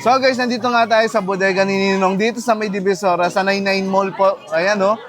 So guys, nandito nga tayo sa bodega ni Ninong dito sa May Divisoria sa 99 Mall po. Ayan oh.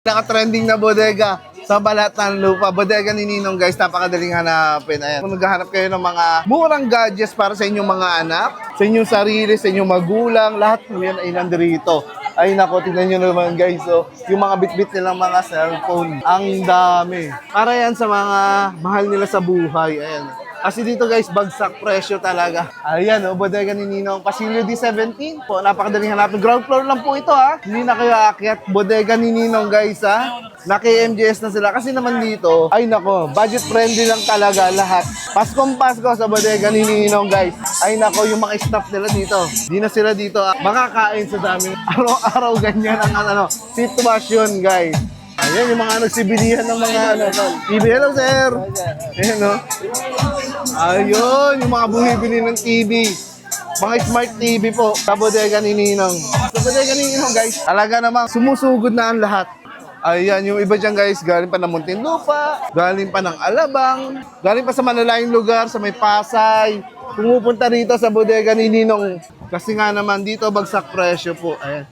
Naka-trending na bodega sa balat ng lupa. Bodega ni Ninong guys, napakadaling hanapin. Ayan. Kung naghahanap kayo ng mga murang gadgets para sa inyong mga anak, sa inyong sarili, sa inyong magulang, lahat po yan ay nandito. Ay nako, tignan nyo naman guys. So, yung mga bit-bit nilang mga cellphone, ang dami. Para yan sa mga mahal nila sa buhay. Ayan. Kasi dito guys, bagsak presyo talaga. Ayan, bodega ni Ninong. Pasilio D17 po. Napakadaling hanapin. Ground floor lang po ito ha. Hindi na kayo aakyat. Bodega ni Ninong guys ha. Naki-MJS na sila. Kasi naman dito, ay nako, budget friendly lang talaga lahat. Paskong Pasko sa bodega ni Ninong guys. Ay nako, yung mga staff nila dito. Di na sila dito makakain sa dami. Araw-araw ganyan ang sitwasyon guys. Ayan, yung mga nagsibilihan ng mga TV. Hello, sir. Ayan, no? Ayun, yung mga bumibili ng TV. Mga smart TV po. Sa bodega ni Ninong. Sa bodega ni Ninong, guys. Talaga namang sumusugod na ang lahat. Ayan, yung iba dyan, guys, galing pa ng Muntinlupa, galing pa ng Alabang, galing pa sa malalayong lugar, sa may Pasay. Pumupunta rito sa bodega ni Ninong. Kasi nga naman dito, bagsak presyo po. Ayan.